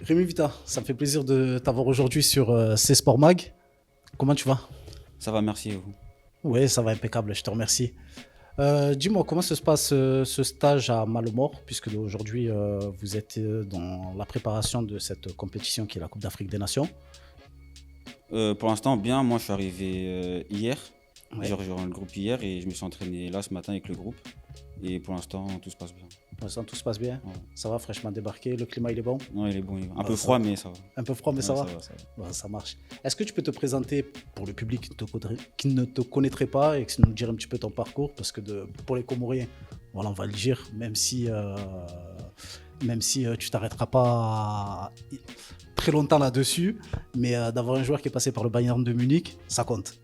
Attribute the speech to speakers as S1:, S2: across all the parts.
S1: Rémi Vita, ça me fait plaisir de t'avoir aujourd'hui sur C-Sport Mag. Comment tu vas?
S2: Ça va, merci et vous.
S1: Oui, ça va impeccable, je te remercie. Dis-moi, comment se passe ce stage à Malemort, puisque aujourd'hui vous êtes dans la préparation de cette compétition qui est la Coupe d'Afrique des Nations.
S2: Pour l'instant, bien. Moi, je suis arrivé hier. J'ai
S1: Ouais.
S2: rejoint le groupe hier et je me suis entraîné là ce matin avec le groupe. Et pour l'instant, tout se passe bien.
S1: Pour l'instant, tout se passe bien.
S2: Ouais.
S1: Ça va, fraîchement débarqué, le climat il est bon.
S2: Non, il est bon, il est bon. Un peu
S1: Ouais, ça
S2: froid,
S1: va.
S2: mais ça va.
S1: Un peu froid, mais ça
S2: Ouais,
S1: va.
S2: ça va, ça va.
S1: Ouais, ça marche. Est-ce que tu peux te présenter pour le public qui ne te connaîtrait pas et que nous dire un petit peu ton parcours? Parce que pour les Comoriens, voilà, on va le dire, même si tu t'arrêteras pas très longtemps là-dessus, mais d'avoir un joueur qui est passé par le Bayern de Munich, ça compte.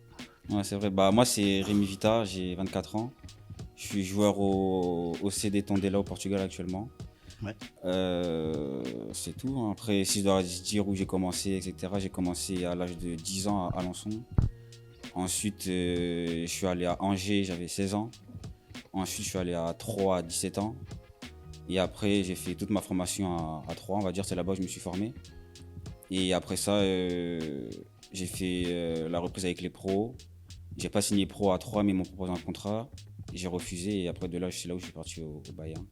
S2: Ouais, c'est vrai. Bah, moi, c'est Rémi Vita, j'ai 24 ans. Je suis joueur au CD Tondela au Portugal actuellement.
S1: Ouais.
S2: C'est tout, hein. Après, si je dois dire où j'ai commencé, etc., j'ai commencé à l'âge de 10 ans à Alençon. Ensuite, je suis allé à Angers, j'avais 16 ans. Ensuite, je suis allé à Troyes à 17 ans. Et après, j'ai fait toute ma formation à Troyes, on va dire, c'est là-bas que je me suis formé. Et après ça, j'ai fait la reprise avec les pros. J'ai pas signé pro à Troyes, mais ils m'ont proposé un contrat. J'ai refusé et après de là, c'est là où je suis parti au Bayern.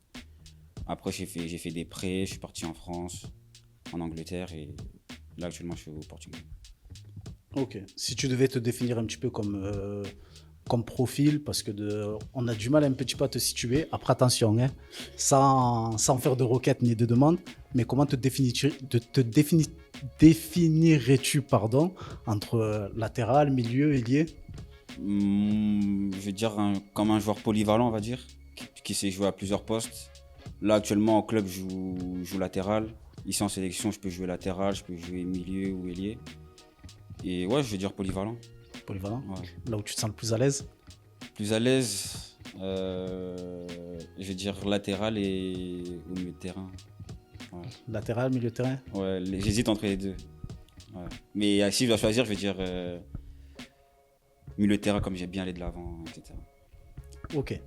S2: Après, j'ai fait des prêts, je suis parti en France, en Angleterre et là, actuellement, je suis au Portugal.
S1: Ok. Si tu devais te définir un petit peu comme profil, parce que on a du mal un petit peu à te situer. Après, attention, hein, sans faire de requête ni de demande, mais comment définirais-tu pardon, entre latéral, milieu, ailier?
S2: Je vais dire comme un joueur polyvalent, on va dire, qui sait jouer à plusieurs postes. Là, actuellement, au club, je joue latéral. Ici, en sélection, je peux jouer latéral, je peux jouer milieu ou ailier. Et ouais, je vais dire polyvalent.
S1: Polyvalent,
S2: Ouais.
S1: là où tu te sens le plus à l'aise.
S2: Plus à l'aise, je vais dire latéral et au milieu de terrain. Ouais,
S1: Latéral, milieu de terrain.
S2: ouais, j'hésite entre les deux. Ouais. Mais si je dois choisir, je vais dire milieu de terrain comme j'aime bien aller de l'avant, etc.
S1: Ok.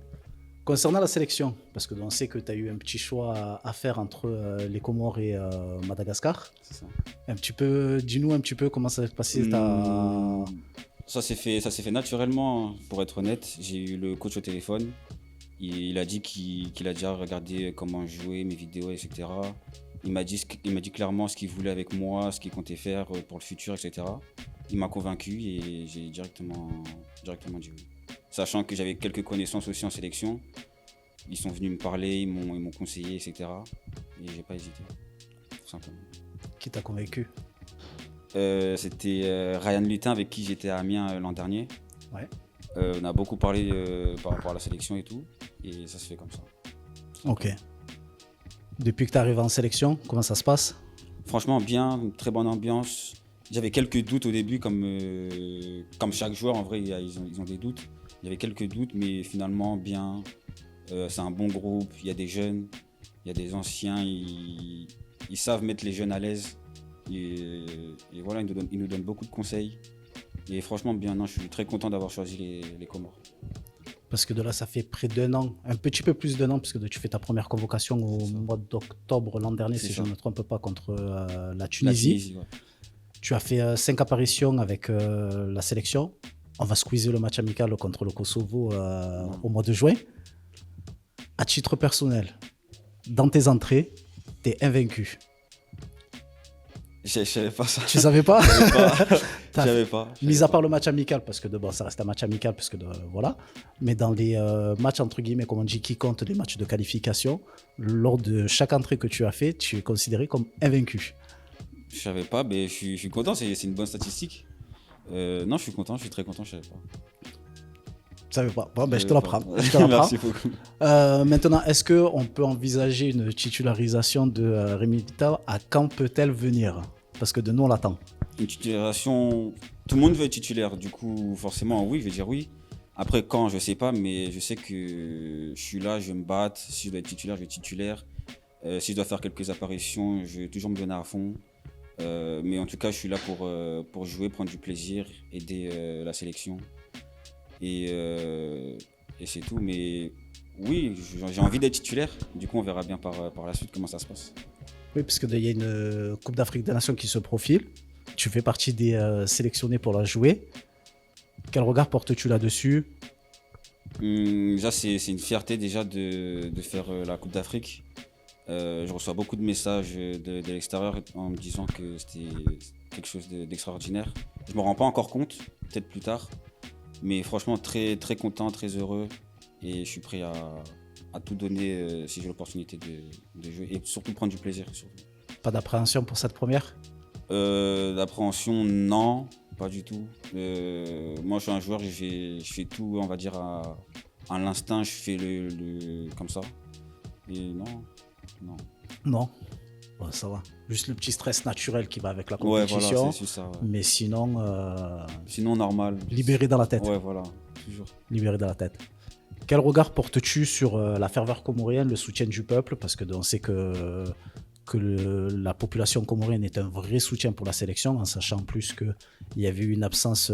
S1: Concernant la sélection, parce que on sait que tu as eu un petit choix à faire entre les Comores et Madagascar.
S2: C'est ça.
S1: Dis-nous un petit peu comment ça s'est passé
S2: Hmm, ça s'est fait naturellement, pour être honnête. J'ai eu le coach au téléphone. Il a dit qu'il a déjà regardé comment jouer, mes vidéos, etc. Il m'a dit clairement ce qu'il voulait avec moi, ce qu'il comptait faire pour le futur, etc. Il m'a convaincu et j'ai directement dit oui. Sachant que j'avais quelques connaissances aussi en sélection. Ils sont venus me parler, ils m'ont conseillé, etc. Et j'ai pas hésité, tout simplement.
S1: qui t'a convaincu.
S2: C'était Ryan Lutin avec qui j'étais à Amiens l'an dernier.
S1: Ouais.
S2: On a beaucoup parlé par rapport à la sélection et tout, et ça se fait comme ça.
S1: Ok. Depuis que tu arrives en sélection, comment ça se passe?
S2: Franchement, bien, une très bonne ambiance. J'avais quelques doutes au début, comme chaque joueur, en vrai, ils ont des doutes. Il y avait quelques doutes, mais finalement, bien. C'est un bon groupe, il y a des jeunes, il y a des anciens, ils savent mettre les jeunes à l'aise. Et voilà, ils nous donnent beaucoup de conseils. Et franchement, bien, non, je suis très content d'avoir choisi les Comores.
S1: Parce que de là, ça fait près d'un an, un petit peu plus d'un an, puisque tu fais ta première convocation au
S2: C'est ça.
S1: mois d'octobre l'an dernier,
S2: C'est
S1: si je
S2: ça.
S1: ne me trompe pas, contre la
S2: La
S1: Tunisie.
S2: Tunisie, ouais.
S1: Tu as fait 5 apparitions avec la sélection. On va squeezer le match amical contre le Kosovo au mois de juin. À titre personnel, dans tes entrées, tu es invaincu.
S2: Je savais pas ça.
S1: Tu savais pas?
S2: Je savais pas. Je
S1: T'as-
S2: savais pas. Je
S1: Mis
S2: savais
S1: à
S2: pas.
S1: part le match amical, parce que bon, ça reste un match amical, parce que voilà. Mais dans les matchs entre guillemets, comme on dit, qui comptent les matchs de qualification, lors de chaque entrée que tu as fait, tu es considéré comme invaincu.
S2: Je savais pas, mais je suis content, c'est une bonne statistique. Non, je suis content, je suis très content, je savais pas.
S1: Tu savais pas? Bon, ben,
S2: Je
S1: je te
S2: savais pas.
S1: l'apprends. Je te l'apprends.
S2: Merci beaucoup.
S1: Maintenant, est-ce qu'on peut envisager une titularisation de Rémi Vita? À quand peut-elle venir? Parce que de nous, on l'attend.
S2: Une titularisation, tout le monde veut être titulaire, du coup, forcément, oui, je vais dire oui. Après, quand, je sais pas, mais je sais que je suis là, je vais me battre. Si je dois être titulaire, je vais être titulaire. Si je dois faire quelques apparitions, je vais toujours me donner à fond. Mais en tout cas, je suis là pour jouer, prendre du plaisir, aider la sélection. Et c'est tout. Mais oui, j'ai envie d'être titulaire. Du coup, on verra bien par la suite comment ça se passe.
S1: Oui, parce qu'il y a une Coupe d'Afrique des Nations qui se profile. Tu fais partie des sélectionnés pour la jouer. Quel regard portes-tu là-dessus?
S2: Déjà, c'est une fierté déjà de faire la Coupe d'Afrique. Je reçois beaucoup de messages de l'extérieur en me disant que c'était quelque chose d'extraordinaire. Je me rends pas encore compte, peut-être plus tard. Mais franchement, très, très content, très heureux. Et je suis prêt à tout donner si j'ai l'opportunité de jouer. Et surtout prendre du plaisir. Surtout.
S1: Pas d'appréhension pour cette première?
S2: D'appréhension, non, pas du tout. Moi, je suis un joueur, je fais tout, on va dire, à l'instinct, je fais comme ça. Et non.
S1: Non. Bon, ça va. Juste le petit stress naturel qui va avec la
S2: Ouais,
S1: compétition.
S2: voilà, c'est ça. Ouais.
S1: Mais sinon,
S2: Sinon, normal.
S1: libéré dans la tête.
S2: Ouais, voilà, toujours.
S1: Libéré dans la tête. Quel regard portes-tu sur la ferveur comorienne, le soutien du peuple? Parce que on sait que la population comorienne est un vrai soutien pour la sélection, en sachant en plus qu'il y avait eu une absence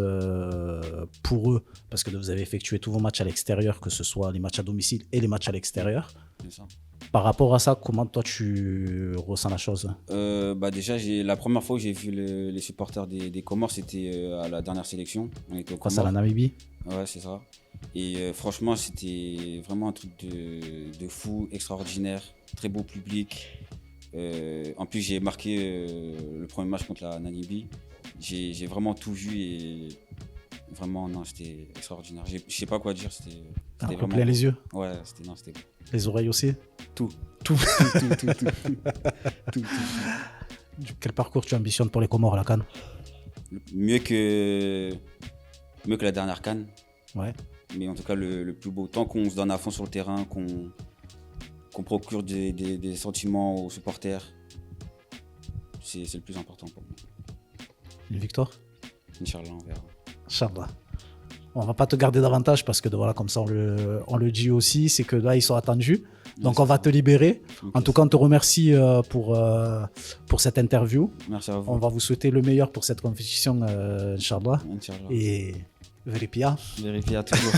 S1: pour eux, parce que vous avez effectué tous vos matchs à l'extérieur, que ce soit les matchs à domicile et les matchs à l'extérieur.
S2: C'est ça.
S1: Par rapport à ça, comment toi tu ressens la chose?
S2: Déjà, la première fois que j'ai vu les supporters des Comores, c'était à la dernière sélection. On était au
S1: Face à la
S2: Comores.
S1: Namibie?
S2: Ouais, c'est ça. Et franchement, c'était vraiment un truc de fou, extraordinaire, très beau public. En plus, j'ai marqué le premier match contre la Namibie. J'ai vraiment tout vu et vraiment, non, c'était extraordinaire. Je sais pas quoi dire, c'était
S1: vraiment... plein les yeux?
S2: Ouais, c'était beau.
S1: Les oreilles aussi?
S2: Tout.
S1: Tout.
S2: Tout.
S1: Quel parcours tu ambitionnes pour les Comores à la CAN?
S2: Mieux que la dernière CAN.
S1: Ouais.
S2: Mais en tout cas, le plus beau. Tant qu'on se donne à fond sur le terrain, qu'on procure des sentiments aux supporters, c'est le plus important pour moi.
S1: Une victoire?
S2: Inch'Allah, on verra.
S1: Inch'Allah. On va pas te garder davantage parce que voilà, comme ça on le dit aussi, c'est que là ils sont attendus. Donc on va te libérer. Okay. En tout cas, on te remercie pour cette interview.
S2: Merci à vous.
S1: On va vous souhaiter le meilleur pour cette compétition, Inch'Allah.
S2: Inch'Allah.
S1: Et Veripia.
S2: Veripia toujours.